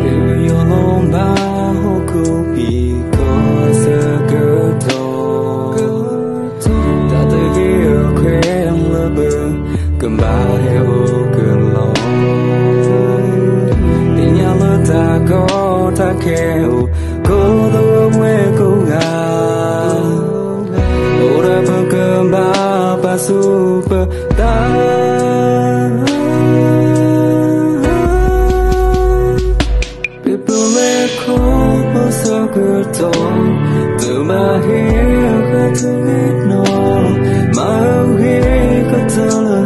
Yêu yêu lòng ba hô cô bị có giờ cơ thô ta tới kia khen lơ bờ cầm ba heo cơn lòng tình nhau lơ ta có ta kêu cô đâu mê cô gà ora bờ cầm ba super ta sao cứ tồn từ mà hiểu có biết nó mà không hiểu có thơ là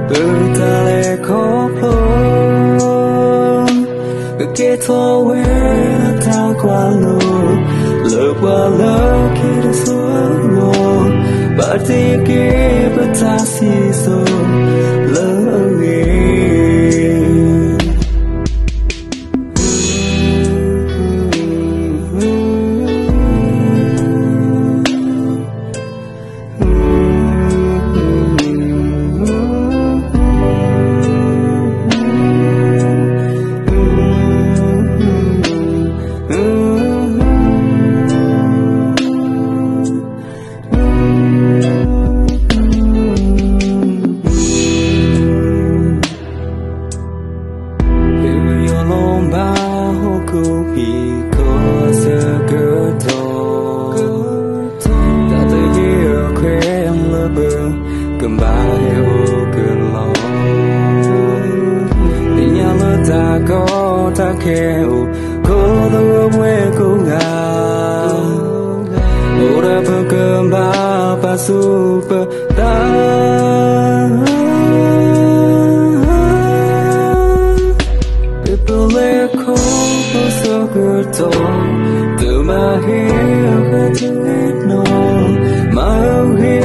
từ ta lẽ khó luôn cứ kết thúc với ta qua luôn lỡ qua lỡ khi đã xuống ngồi bà thì kia bà ta xì rồi lỡ nghe cầm ba heo cơn lòng tình nhau lơ ta có ta kêu cô đâu mê cô gà ora bờ cầm ba super ta people let go so good từ mà hiểu có biết nó mà không hiểu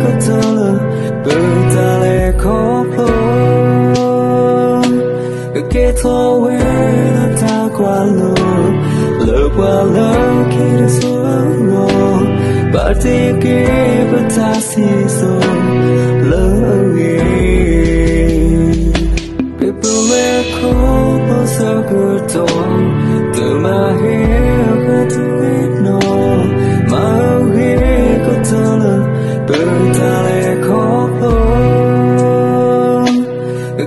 có thơ bừng ta lẽ khó luôn kết thúc với ta qua luôn lỡ qua lỡ khi đã xuống ngồi bà thì kia bà ta xì rồi lỡ nghe people let go bao giờ cứ từ mà hiểu có biết nó mà không hiểu có thơ là bừng ta lẽ khó luôn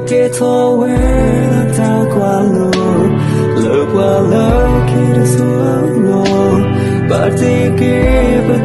kết thúc với ta qua luôn lỡ qua lỡ khi đã xuống ngồi bà thì kia bà